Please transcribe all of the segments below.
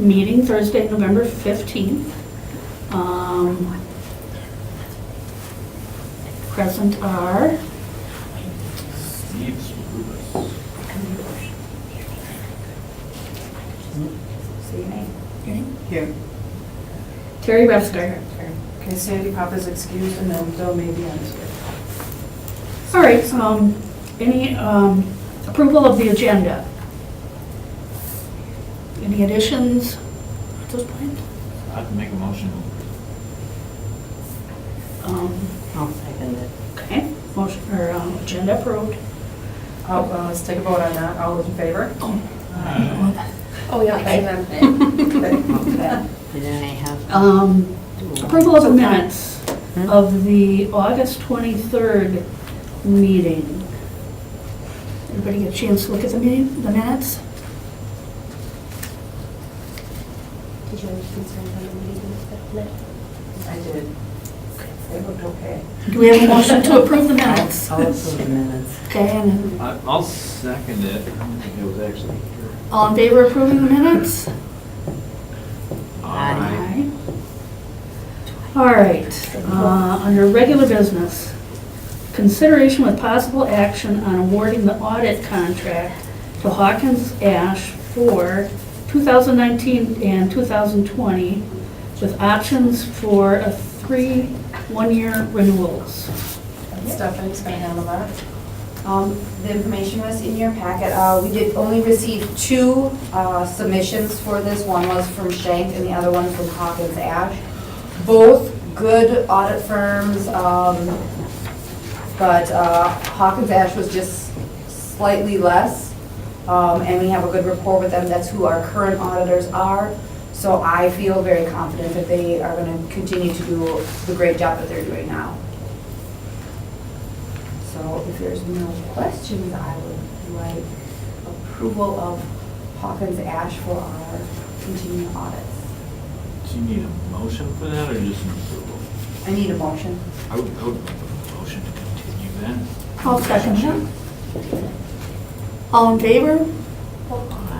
meeting Thursday, November 15th. Present are Steve's with us. Say your name. Here. Terry Webster. Okay, Sandy Papa's excused, and then Bill Maybeon's here. All right, any approval of the agenda? Any additions at this point? I'd make a motion. I'll second it. Okay, motion, or agenda approved. Let's take a vote on that. All those in favor? Oh, yeah, Okay. okay. And then I have. Approval of the minutes of the August 23rd meeting. Everybody get a chance to look at the minutes? Did you have any concerns on the meeting? I did. They looked okay. Do we have a motion to approve the minutes? I'll approve the minutes. Okay, and I'll second it. I don't think it was actually here. all in favor of approving the minutes? Aye. All right, under regular business, consideration with possible action on awarding the audit contract to Hawkins Ash for 2019 and 2020 with options for a 3 one-year renewals. Stephanie's gonna handle that. The information was in your packet. We did only receive 2 submissions for this. One was from Shank and the other one from Hawkins Ash. Both good audit firms, but Hawkins Ash was just slightly less. And we have a good rapport with them. That's who our current auditors are. So I feel very confident that they are going to continue to do the great job that they're doing now. So if there's no questions, I would like approval of Hawkins Ash for our continuing audits. Do you need a motion for that or just an approval? I need a motion. I would make a motion to continue then. I'll second that. All in favor?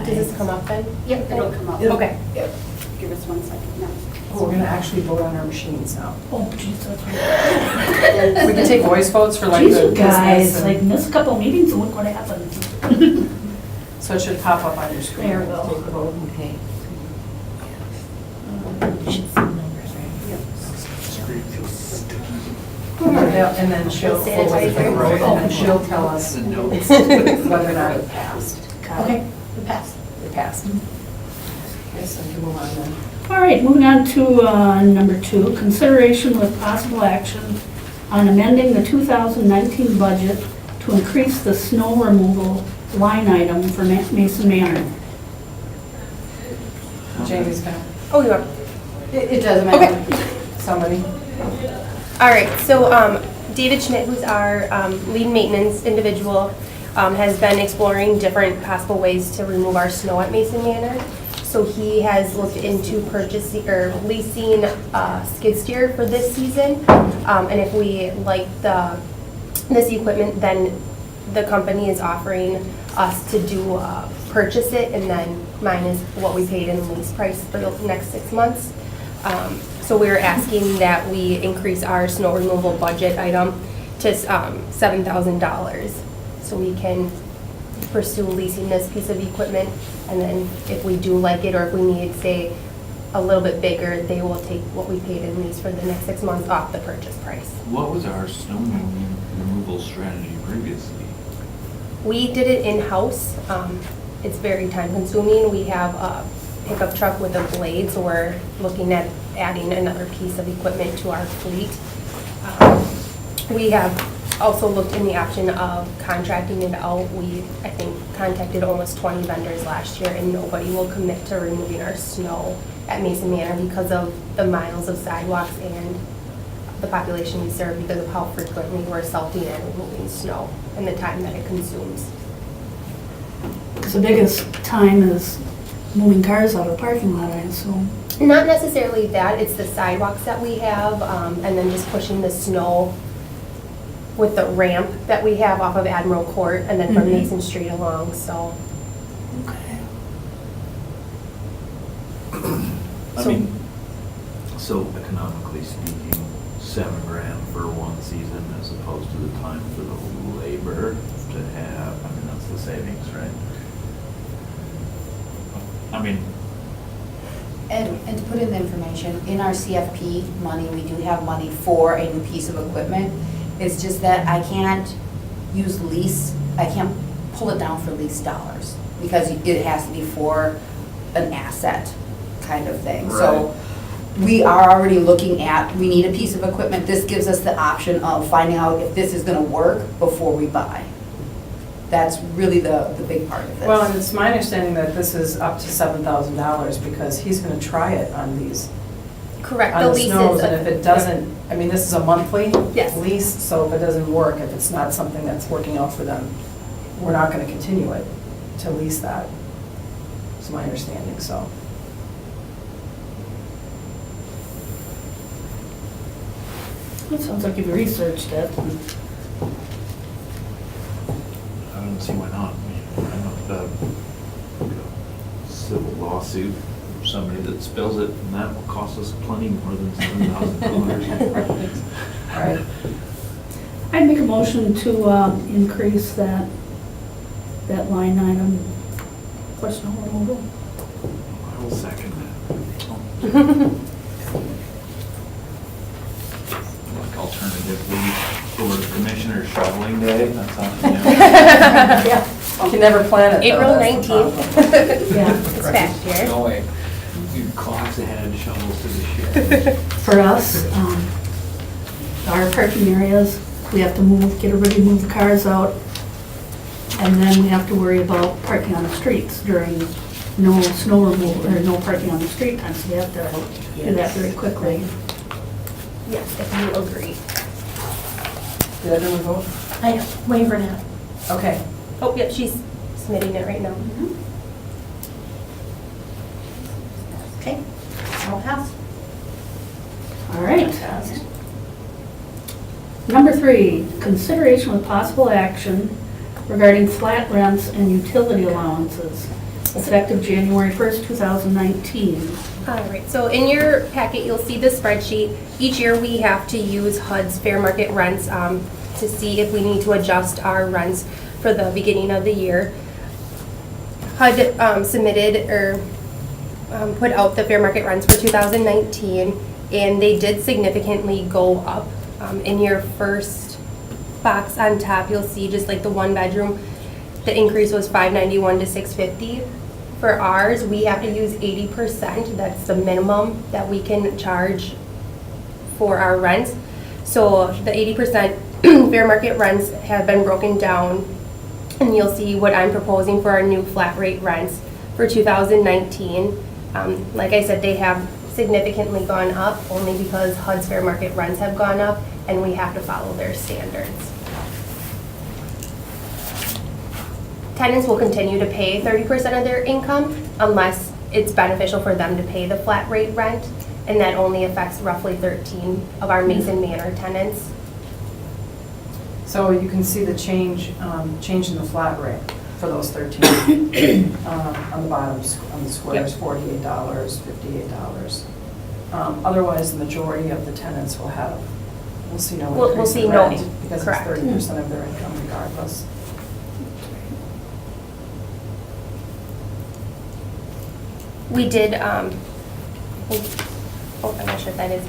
Does this come up then? Yep, it'll come up. Okay. Yep. Give us 1 second. No. Oh, we're gonna actually vote on our machines now. Oh, jeez, that's right. We can take voice votes for like Jeez, the you guys, business like, and- miss a couple meetings and look what happened. So it should pop up on your screen. There we go. Take the vote. Okay. And then she'll, and then she'll tell us The notes. whether or not it passed. Okay, it passed. It passed. Okay, so we can move on then. All right, moving on to number 2, consideration with possible action on amending the 2019 budget to increase the snow removal line item for Mason Manor. Jamie's gonna, Oh, you are. It doesn't matter. somebody. All right, so David Schmidt, who's our lead maintenance individual, has been exploring different possible ways to remove our snow at Mason Manor. So he has looked into purchasing or leasing a skid steer for this season. And if we like this equipment, then the company is offering us to do purchase it and then minus what we paid in lease price for the next 6 months. So we're asking that we increase our snow removal budget item to $7,000. So we can pursue leasing this piece of equipment, and then if we do like it, or if we need, say, a little bit bigger, they will take what we paid in lease for the next 6 months off the purchase price. What was our snow removal strategy previously? We did it in-house. It's very time consuming. We have a pickup truck with a blade, so we're looking at adding another piece of equipment to our fleet. We have also looked in the option of contracting it out. We, I think, contacted almost 20 vendors last year, and nobody will commit to removing our snow at Mason Manor because of the miles of sidewalks and the population we serve, because of how frequently we're salting and removing snow and the time that it consumes. The biggest time is moving cars out of the parking lot, I assume. Not necessarily that, it's the sidewalks that we have, and then just pushing the snow with the ramp that we have off of Admiral Court and then from Mhm. Mason Street along, so. Okay. I So- mean, so economically speaking, $7,000 for one season as opposed to the time for the labor to have, I mean, that's the savings, right? I mean, And to put in the information, in our CFP money, we do have money for a new piece of equipment. It's just that I can't use lease, I can't pull it down for lease dollars because it has to be for an asset kind of thing. So we are already looking at, we need a piece of equipment. This gives us the option of finding out if this is gonna work before we buy. That's really the big part of this. Well, and it's my understanding that this is up to $7,000 because he's going to try it on these, Correct, the on the lease snows. is. And if it doesn't, I mean, this is a monthly Yes. lease, so if it doesn't work, if it's not something that's working out for them, we're not going to continue it to lease that. It's my understanding, so. It sounds like you've researched it. I don't see why not. I mean, I know the civil lawsuit, for somebody that spills it, and that will cost us plenty more than $7,000. All right. I'd make a motion to increase that line item for snow removal. I will second that. Like alternatively, for Commissioner Shoveling Day, that's on, Yeah. You can never plan it, though. April that's the 19th. problem. Yeah. It's past year. No way. You clocks ahead, shovels to the shed. For us, our parking areas, we have to get everybody to move the cars out. And then we have to worry about parking on the streets during no snow removal, or no parking on the street time. So we have to do that very quickly. Yes, if you agree. Did everyone vote? I know, waiting for now. Okay. Oh, yep, she's submitting it right now. Okay, I'll pass. All right. Number 3, consideration with possible action regarding flat rents and utility allowances, effective January 1st, 2019. All right, so in your packet, you'll see the spreadsheet. Each year, we have to use HUD's fair market rents to see if we need to adjust our rents for the beginning of the year. HUD submitted or put out the fair market rents for 2019, and they did significantly go up. In your first box on top, you'll see just like the one bedroom, the increase was $591 to $650. For ours, we have to use 80%. That's the minimum that we can charge for our rents. So the 80% fair market rents have been broken down, and you'll see what I'm proposing for our new flat rate rents for 2019. Like I said, they have significantly gone up only because HUD's fair market rents have gone up, and we have to follow their standards. Tenants will continue to pay 30% of their income unless it's beneficial for them to pay the flat rate rent, and that only affects roughly 13 of our Mason Manor tenants. So you can see the change in the flat rate for those 13. On the bottom, on the squares, $48, $58. Otherwise, the majority of the tenants we'll see no We'll increase see in no rent in- because correct. it's 30% of their income regardless. We did, I'm not sure if that is,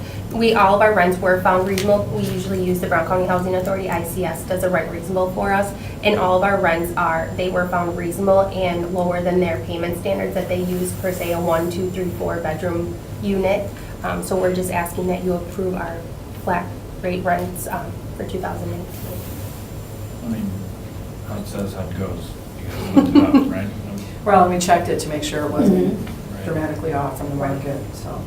all of our rents were found reasonable. We usually use the Brown County Housing Authority, ICS, does a rent reasonable for us. And all of our rents they were found reasonable and lower than their payment standards that they use for, say, a 1, 2, 3, 4 bedroom unit. So we're just asking that you approve our flat rate rents for 2019. I mean, how it says how it goes. You gotta look it up, right? Well, and we checked it to make sure it wasn't Right. dramatically off from the market, so.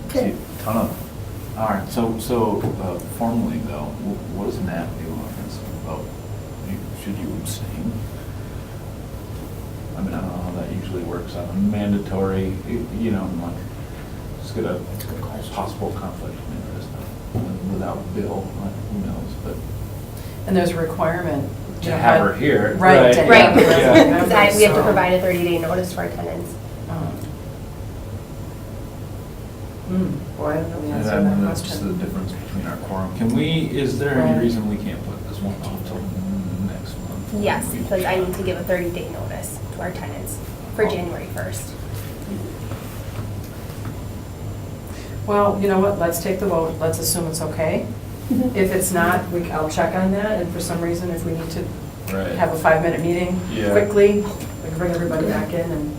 Okay. Ton of, all right, so formally though, what does Matt do on this vote? Should you abstain? I mean, I don't know how that usually works out. Mandatory, you know, like, just get a possible conflict of interest without bill, like, who knows, but. And there's a requirement to have her here. Right. Right, Yeah. because we have to So- provide a 30-day notice to our tenants. Boy, I don't know the And answer to then that that's just the question. difference between our quorum. Can we, is there Right. any reason we can't put this one off until next month? Yes, because I need to give a 30-day notice to our tenants for January 1st. Well, you know what, let's take the vote, let's assume it's okay. If it's not, I'll check on that, and for some reason, if we need to Right. have a 5-minute meeting Yeah. quickly, we can bring everybody back in and,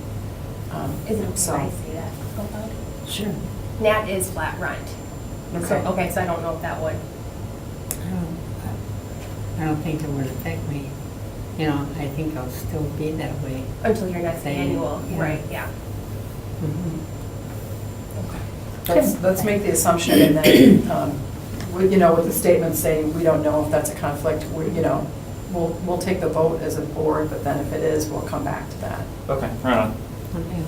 Is it okay if so, I say that out loud? Sure. Nat is flat rent. So, okay. okay, so I don't know if that would. I don't think it would affect me. You know, I think I'll still be that way. Until your next Same, annual, yeah. right, yeah. Let's make the assumption and then, you know, with the statement saying, we don't know if that's a conflict, you know, we'll take the vote as a board, but then if it is, we'll come back to that. Okay, right on. Okay.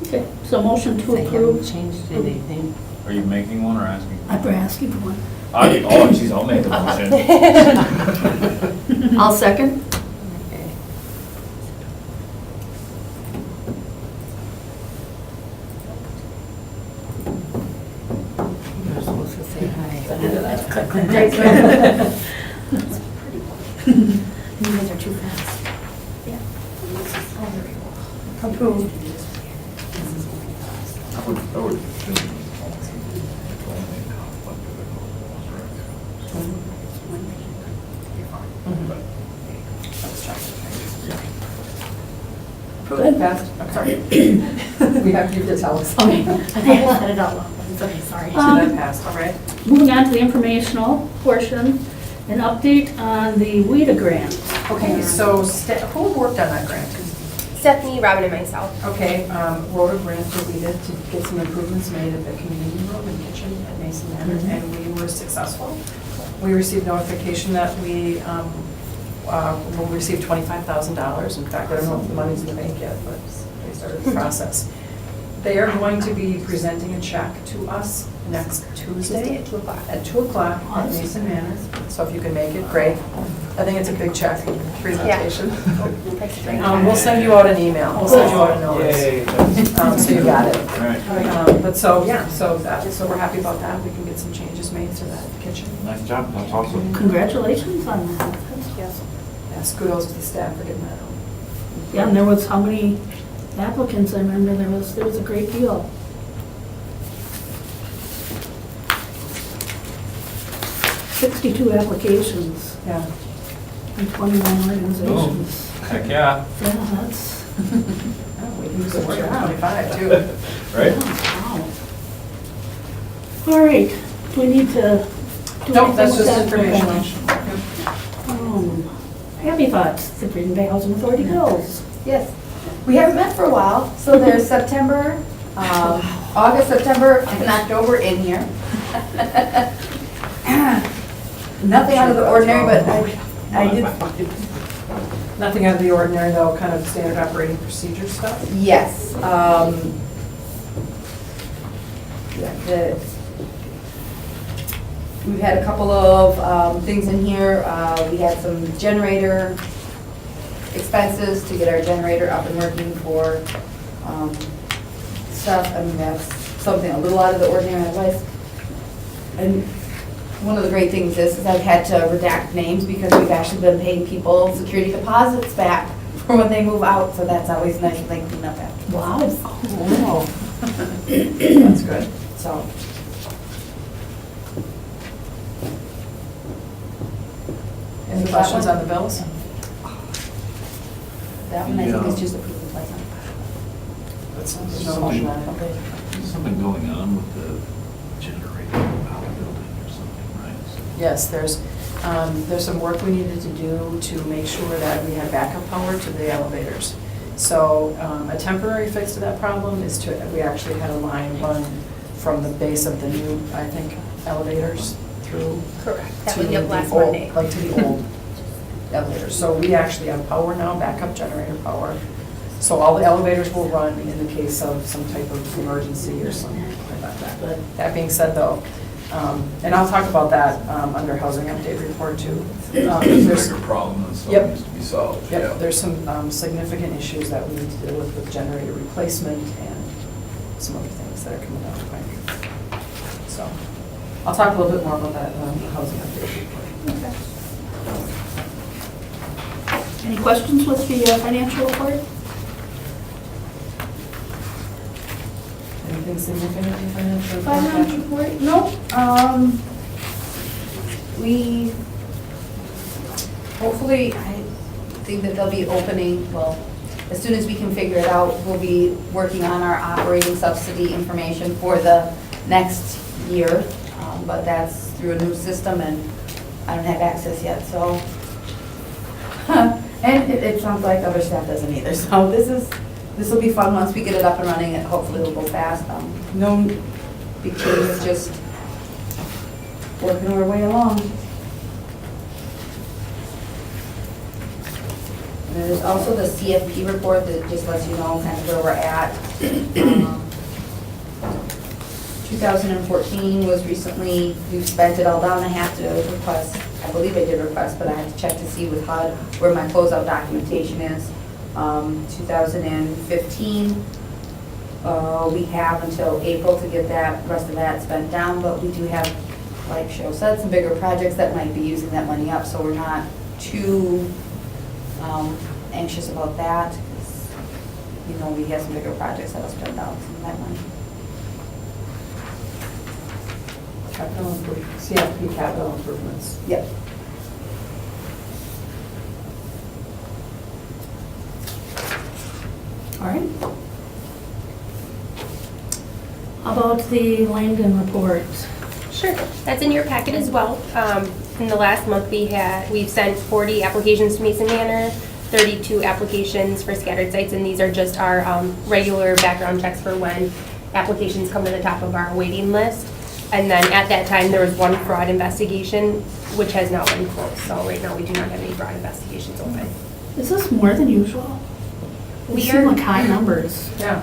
Okay, so motion to I haven't approve. changed anything. Are you making one or asking? I'm asking for one. Oh, geez, I'll make the motion. I'll second. Okay. You're supposed to say hi. You guys are too fast. Approved. I would. Good. Passed? Sorry. We have you to tell us. Okay, I think I said it out loud. It's okay, sorry. So that passed, all right? Moving on to the informational portion, an update on the WIDA grant. Okay, so who worked on that grant? Stephanie, Robin, and myself. Okay, wrote a grant that we did to get some improvements made at the community room and kitchen at Mason Manor, and we were successful. We received notification that we will receive $25,000. In fact, I don't know if the money's in the bank yet, but they started the process. They are going to be presenting a check to us next Tuesday Tuesday at 2 o'clock. at 2 o'clock at Mason Manor. So if you can make it, great. I think it's a big check presentation. That's great. We'll send you out an email. We'll send you out a notice. So you got it. Right. But so, yeah, so we're happy about that. We can get some changes made to that kitchen. Nice job, that's awesome. Congratulations on that. That's- Yes. Yes, kudos to the staff for getting that out. Yeah, and there was how many applicants? I remember there was a great deal. $62 applications Yeah. and 21 organizations. Heck yeah, Yeah, that's, Oh, we can use the word 25 too. right? wow. All right, do we need to do Nope, that's anything just with that? information. Happy Thoughts, the Green Bay Housing Authority bills. Yes, we haven't met for a while, so there's September, August, September, and October in here. Nothing out of the ordinary, but I did, Nothing out of the ordinary though, kind of standard operating procedure stuff. yes. Yeah, we've had a couple of things in here. We had some generator expenses to get our generator up and working for stuff. I mean, that's something a little out of the ordinary otherwise. And one of the great things is I've had to redact names because we've actually been paying people security deposits back for when they move out, so that's always nice when they clean up after. Wow. Wow. That's good. So. Any questions on the bills? That one I think Yeah. is just approved by some. There's no motion on it. There's something going on with the generator out of the building or something, right? Yes, there's some work we needed to do to make sure that we had backup power to the elevators. So a temporary fix to that problem is we actually had a line run from the base of the new, I think, elevators through Correct. That to would be up the last old- Monday. Like to the old elevators. So we actually have power now, backup generator power. So all the elevators will run in the case of some type of emergency or something like that. But that being said though, And I'll talk about that under housing update report too. It's a There's- bigger problem and stuff Yep. needs to be solved, yeah. Yep, there's some significant issues that we need to deal with generator replacement and some other things that are coming down the pipe. So, I'll talk a little bit more about that in the housing update report. Okay. Any questions with the financial report? Anything significant in financial report? Financial report? No. We, hopefully, I think that they'll be opening, well, as soon as we can figure it out, we'll be working on our operating subsidy information for the next year. But that's through a new system and I don't have access yet, so. And it sounds like other staff doesn't either, so this will be fun once we get it up and running, and hopefully it'll go fast. No big changes, just working our way along. And there's also the CFP report that just lets you know kind of where we're at. 2014 was recently, we've spent it all down. I have to request, I believe I did request, but I have to check to see with HUD where my closeout documentation is. 2015, we have until April to get that, rest of that spent down, but we do have, like Cheryl said, some bigger projects that might be using that money up, so we're not too anxious about that. 'Cause, you know, we have some bigger projects that'll spend out some of that money. Capital improvements, CFP capital improvements. Yep. All right. How about the Langdon report? Sure, that's in your packet as well. In the last month, we've sent 40 applications to Mason Manor, 32 applications for scattered sites, and these are just our regular background checks for when applications come to the top of our waiting list. And then at that time, there was one fraud investigation, which has now been closed. So right now, we do not have any fraud investigations open. Is this more than usual? We seem like high numbers. Yeah.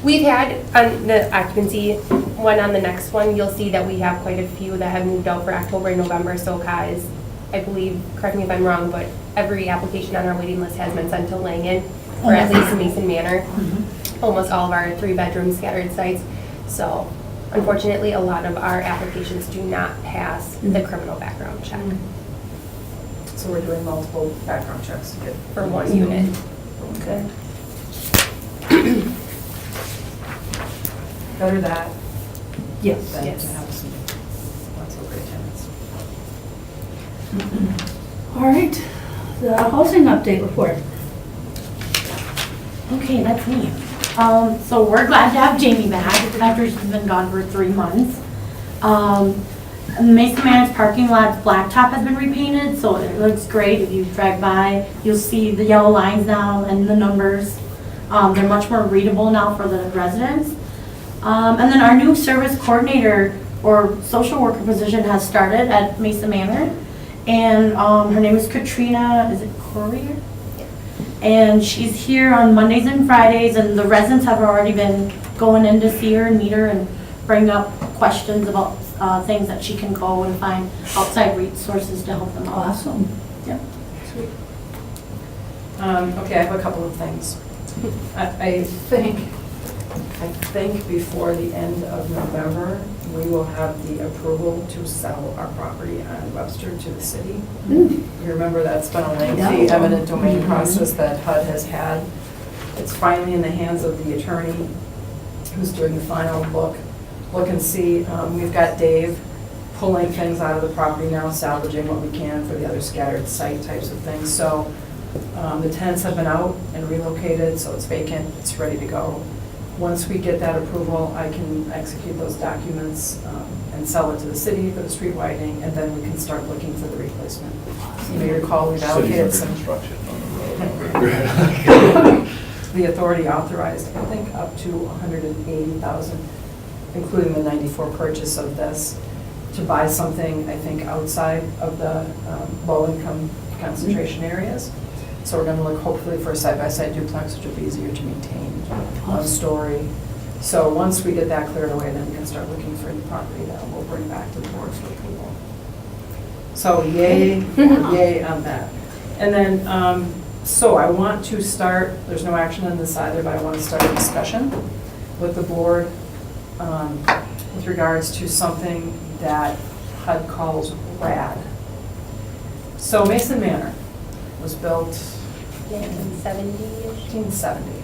We've had, on the occupancy one on the next one, you'll see that we have quite a few that have moved out for October and November. So Ka is, I believe, correct me if I'm wrong, but every application on our waiting list has been sent to Langen, or at least Mason Manor. Almost all of our 3-bedroom scattered sites. So unfortunately, a lot of our applications do not pass the criminal background check So we're doing multiple background checks to get. for one unit. Okay. Better that Yes. than Yes. to have some not so great tenants. All right, the housing update report. Okay, that's me. So we're glad to have Jamie back after she's been gone for 3 months. Mason Manor's parking lot's blacktop has been repainted, so it looks great. If you drive by, you'll see the yellow lines now and the numbers. They're much more readable now for the residents. And then our new service coordinator or social worker position has started at Mason Manor. And her name is Katrina, is it Corrier? And she's here on Mondays and Fridays, and the residents have already been going in to see her and meet her and bring up questions about things that she can go and find outside resources to help them out. Awesome. Yep. Sweet. Okay, I have a couple of things. I think before the end of November, we will have the approval to sell our property on Webster to the city. You remember that's been a lengthy Yeah. eminent domain process that HUD has had. It's finally in the hands of the attorney who's doing the final look and see. We've got Dave pulling things out of the property now, salvaging what we can for the other scattered site types of things. So the tenants have been out and relocated, so it's vacant, it's ready to go. Once we get that approval, I can execute those documents and sell it to the city for the street widening, and then we can start looking for the replacement. You may recall we've allocated some. Construction on the road. The authority authorized, I think, up to $180,000, including the 94 purchase of this, to buy something, I think, outside of the low-income concentration areas. So we're going to look hopefully for a side-by-side duplex, which will be easier to maintain, 1 story, So once we get that cleared away, then we can start looking for the property that we'll bring back to the board for approval. So yay, yay on that. And then, so I want to start, there's no action on this either, but I want to start a discussion with the board with regards to something that HUD calls RAD. So Mason Manor was built in 70-ish. 1970.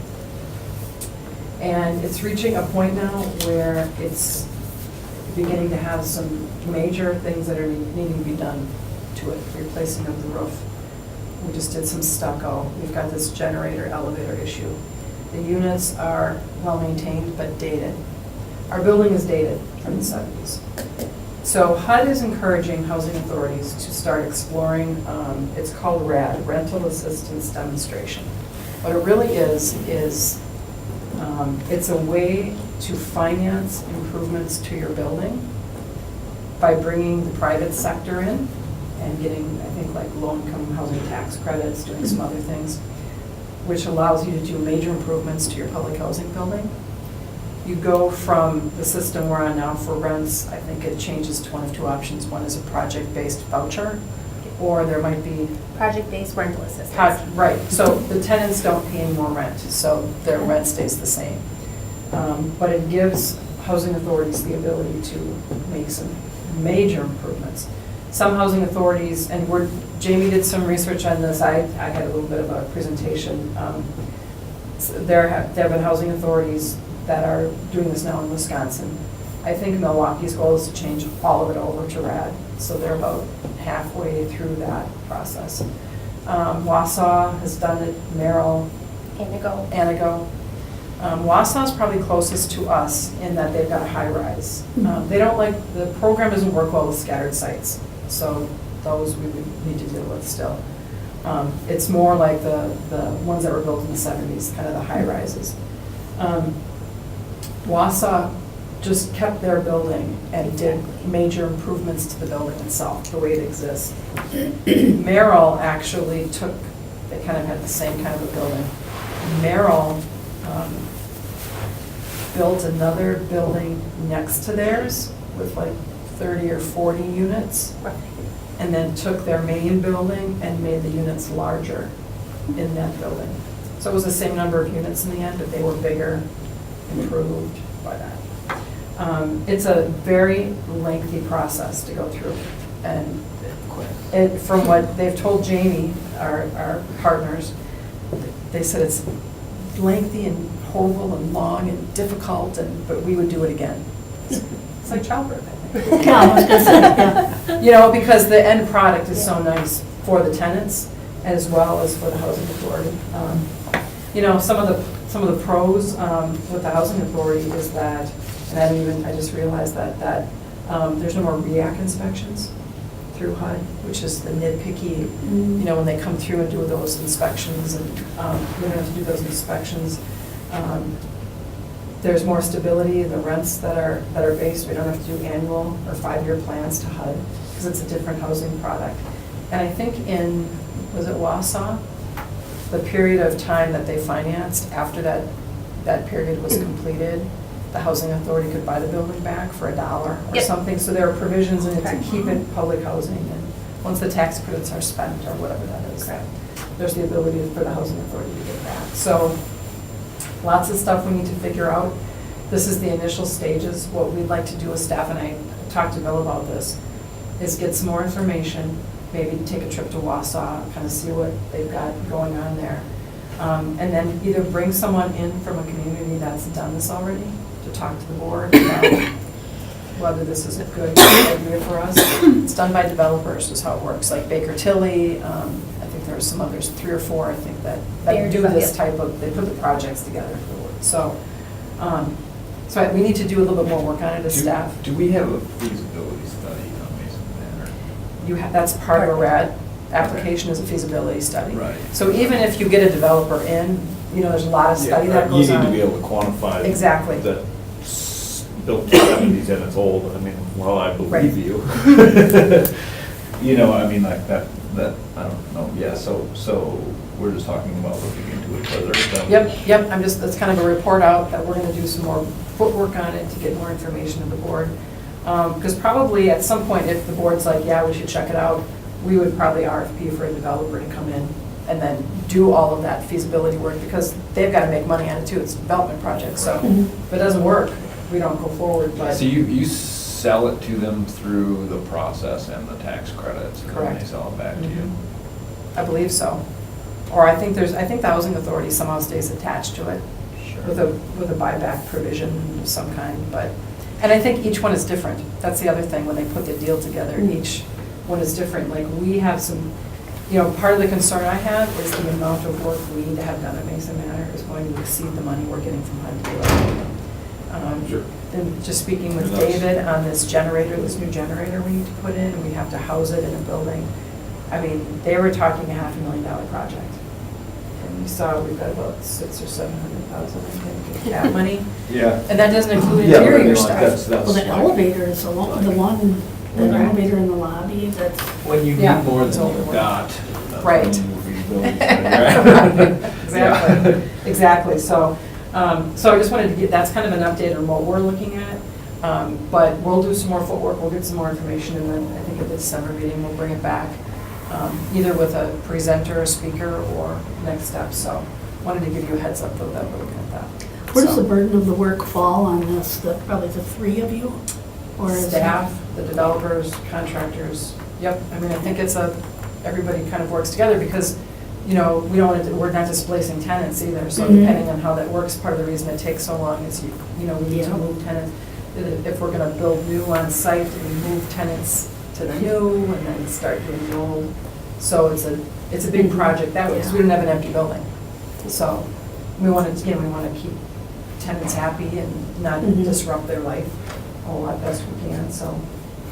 And it's reaching a point now where it's beginning to have some major things that are needing to be done to it, replacing of the roof. We just did some stucco. We've got this generator elevator issue. The units are well maintained but dated. Our building is dated from the 70s. So HUD is encouraging housing authorities to start exploring, it's called RAD, Rental Assistance Demonstration. What it really is it's a way to finance improvements to your building by bringing the private sector in and getting, I think, like low-income housing tax credits, doing some other things, which allows you to do major improvements to your public housing building. You go from the system we're on now for rents, I think it changes to one of two options. One is a project-based voucher, or there might be Project-based rental assistance. right, so the tenants don't pay any more rent, so their rent stays the same. But it gives housing authorities the ability to make some major improvements. Some housing authorities, and Jamie did some research on this, I had a little bit of a presentation. There have been housing authorities that are doing this now in Wisconsin. I think Milwaukee's goal is to change all of it over to RAD, so they're about halfway through that process. Wausau has done it, Merrill, Anago. Wausau's probably closest to us in that they've got a high rise. They don't the program doesn't work well with scattered sites, so those we would need to deal with still. It's more like the ones that were built in the 70s, kind of the high rises. Wausau just kept their building and did major improvements to the building itself, the way it exists. Merrill actually they kind of had the same kind of a building. Merrill built another building next to theirs with like 30 or 40 units, and then took their main building and made the units larger in that building. So it was the same number of units in the end, but they were bigger, improved by that. It's a very lengthy process to go through, and from what they've told Jamie, our partners, they said it's lengthy and horrible and long and difficult, but we would do it again. It's like childbirth, I think. Yeah, I was gonna say, yeah. You know, because the end product is so nice for the tenants as well as for the housing authority. You know, some of the pros with the housing authority is that, and I just realized that there's no more REAC inspections through HUD, which is the nitpicky, you know, when they come through and do those inspections, and we don't have to do those inspections. There's more stability in the rents that are based. We don't have to do annual or 5-year plans to HUD because it's a different housing product. And I think was it Wausau? The period of time that they financed after that period was completed, the housing authority could buy the building back for $1 or something. So there are provisions in it to keep it public housing, and once the tax credits are spent or whatever that is, there's the ability for the housing authority to get back. So lots of stuff we need to figure out. This is the initial stages. What we'd like to do as staff, and I talked to Bill about this, is get some more information, maybe take a trip to Wausau, kind of see what they've got going on there. And then either bring someone in from a community that's done this already to talk to the board about whether this is a good idea for us. It's done by developers is how it works, like Baker Tilly, I think there are some others, 3 or 4, I think, that do this type of, they put the projects together for the board. So we need to do a little bit more work on it as staff. Do we have a feasibility study on Mason Manor? That's part of a RAD application is a feasibility study. Right. So even if you get a developer in, you know, there's a lot of study that goes on. You need to be able to quantify. Exactly. That built in the 70s and it's old. I mean, well, I believe you. You know, I mean, like that, I don't know. Yeah, so we're just talking about looking into it further. So. Yep, that's kind of a report out that we're going to do some more footwork on it to get more information to the board. Because probably at some point, if the board's like, yeah, we should check it out, we would probably RFP for a developer to come in and then do all of that feasibility work, because they've got to make money on it too. It's a development project, so if it doesn't work, we don't go forward, but. So you sell it to them through the process and the tax credits, and then they Correct. sell it back to you? I believe so. Or I think the Housing Authority somehow stays attached to it with a buyback provision of some kind, but, and I think each one is different. That's the other thing, when they put the deal together, each one is different. Like, we have some, part of the concern I have is the amount of work we need to have done at Mason Manor is going to exceed the money we're getting from HUD. Sure. And just speaking with And that's- David on this generator, this new generator we need to put in, and we have to house it in a building. I mean, they were talking a $500,000 project. And we saw we've got about 600,000 or 700,000, I think, in that money. Yeah. And that doesn't include Yeah, but I interior mean, like, stuff. Well, the elevator is the one, the elevator in the lobby, that's, When you Yeah, need more it's than older you've one. got. that's Right. when you rebuild it, right? Exactly, exactly. So I just wanted to get, that's kind of an update on what we're looking at. But we'll do some more footwork, we'll get some more information, and then I think at the December meeting, we'll bring it back, either with a presenter, a speaker, or next steps. So wanted to give you a heads up though that we're looking at that. where does So, the burden of the work fall on this? Probably the three of you? Or is it- Staff, the developers, contractors, yep. I mean, I think everybody kind of works together because, we don't want to, we're not displacing tenants either. So depending on how that works, part of the reason it takes so long is we need to Yeah. move tenants. If we're going to build new on site, we move tenants to the new and then start doing the old. So it's a big project that way, because we don't have an empty building. So we want to keep tenants happy and not disrupt their life a lot best we can, so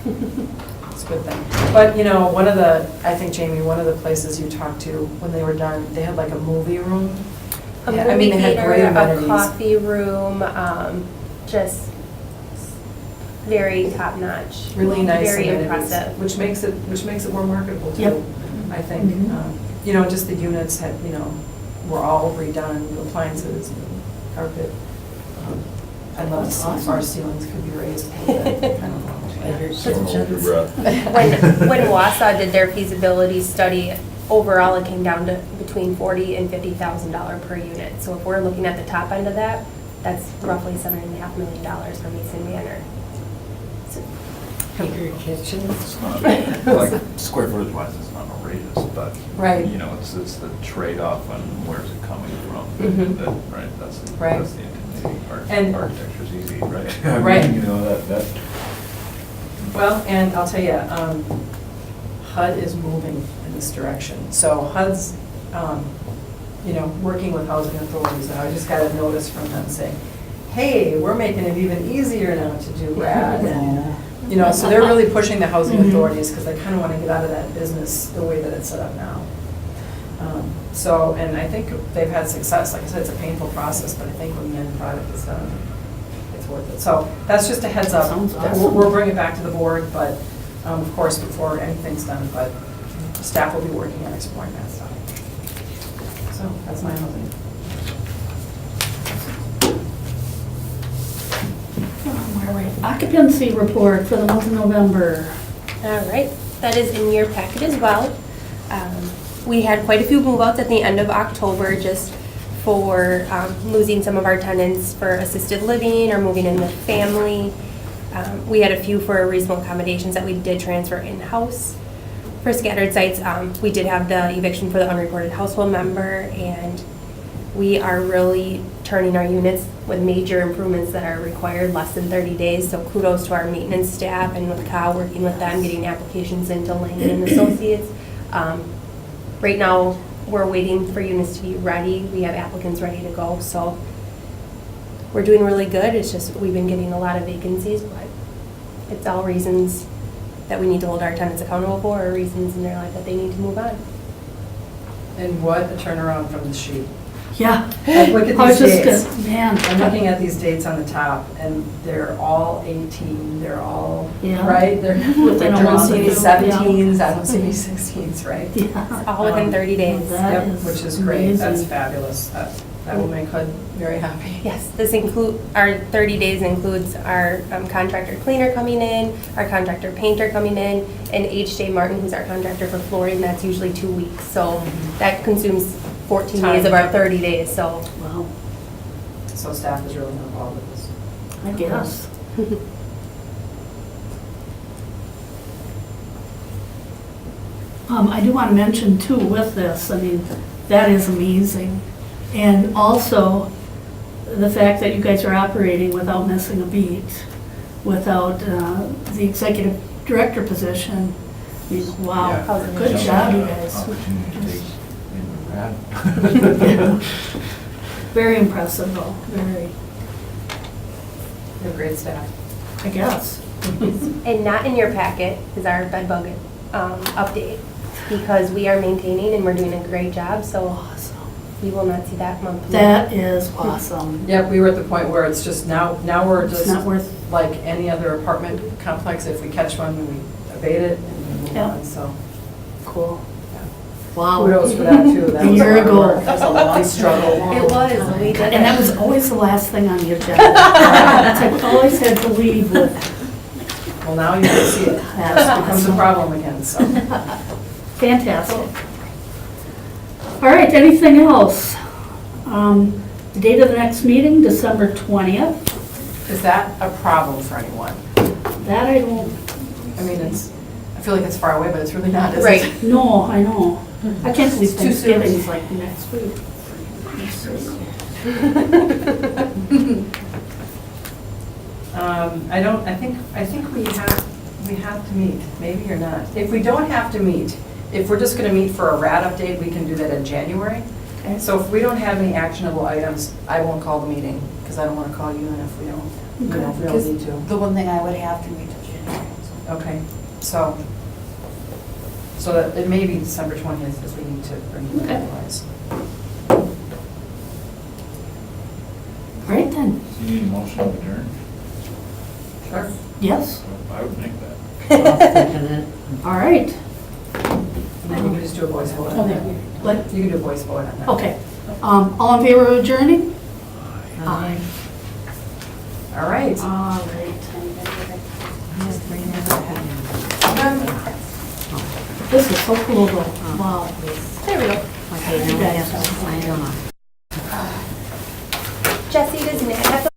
it's a good thing. But, I think, Jamie, one of the places you talked to when they were done, they had like a movie room. A Yeah, movie they had theater, great a amenities. coffee room, just very top notch. Really nice Very amenities, impressive. which makes it more marketable Yep. too, I think. Just the units were all redone, new appliances, new carpet. I'd love to see if our ceilings could be raised a little bit, kind of. Hold your breath. When Wausau did their feasibility study, overall it came down to between $40,000 and $50,000 per unit. So if we're looking at the top end of that, that's roughly $7.5 million for Mason Manor. So, Bigger kitchens. It's not, like, square footage wise, it's not outrageous, but, Right. It's the trade-off on where's it coming from. Mhm. Right, that's the Right. intimidating part. And- Architecture's easy, right? I mean, Right. that. Well, and I'll tell you, HUD is moving in this direction. So HUD's, working with housing authorities, and I just got a notice from them saying, hey, we're making it even easier now to do RAD. And, so they're really pushing the housing authorities because they kind of want to get out of that business the way that it's set up now. And I think they've had success. Like I said, it's a painful process, but I think when the end product is done, it's worth it. So that's just a heads up. Sounds awesome. We'll bring it back to the board, but of course, before anything's done, but staff will be working on exploring that stuff. So that's my housing. Where are we? Occupancy report for the month of November. all right, that is in your packet as well. We had quite a few move-outs at the end of October just for losing some of our tenants for assisted living or moving in with family. We had a few for reasonable accommodations that we did transfer in-house. For scattered sites, we did have the eviction for the unreported household member, and we are really turning our units with major improvements that are required less than 30 days. So kudos to our maintenance staff and with Kyle, working with them, getting applications into Langdon and Associates. Right now, we're waiting for units to be ready. We have applicants ready to go, so we're doing really good. It's just we've been getting a lot of vacancies, but it's all reasons that we need to hold our tenants accountable for, or reasons in their life that they need to move on. And what a turnaround from the sheet. Yeah. Like, look at I was these just dates. gonna- Man. I'm looking at these dates on the top, and they're all 18, they're all, Yeah. right? They're, Within I a don't month see or any two, 17s, I don't see any 16s, right? Yeah. All within 30 days. That Yep, is which is great, that's amazing. fabulous. That will make HUD very happy. Yes, this include, our 30 days includes our contractor cleaner coming in, our contractor painter coming in, and H.J. Martin, who's our contractor for flooring, that's usually 2 weeks. So that consumes 14 days of our 30 days, so. Wow, So staff is really involved with this. I guess. I do want to mention too with this, I mean, that is amazing. And also, the fact that you guys are operating without missing a beat, without the executive director position. I mean, wow, Yeah. good job, you guys. Opportunity to take in Brad. Very impressive though, very, They're great staff. I guess. And not in your packet is our bed bug update, because we are maintaining and we're doing a great job, so Awesome. you will not see that monthly. That is awesome. Yep, we were at the point where it's just now we're It's just not worth, like any other apartment complex. If we catch one, we abate it and we move Yeah. on, so. cool. Yeah. Wow. Kudos for that too. That A was year lot of ago. work. It was a long struggle. It was, we did And that it. was always the last thing on the agenda. I always had to leave with, Well, now you can see it. It becomes a problem again, so. fantastic. All right, anything else? The date of the next meeting, December 20th. Is that a problem for anyone? That I don't, I mean, I feel like it's far away, but it's really not, is it? Right. no, I know. I can't believe It's too soon. Thanksgiving's like next week. I think we have to meet, maybe or not. If we don't have to meet, if we're just gonna meet for a RAD update, we can do that in January. Okay. So if we don't have any actionable items, I won't call the meeting, because I don't wanna call you in if we don't, if we don't need to. The one thing I would have to meet till January. Okay, so that it may be December 20th if we need to bring you in Okay. otherwise. All right then, Do you need a motion to adjourn? Sure. yes, I would make that. all right. And then you can just do a voice vote on Okay. that. What? You can do a voice vote on that. Okay. All in favor of adjourning? Aye. All right. All right. This is so cool though. Wow. There we go. Okay, You now we guys have to sign off. Jesse, does Nat have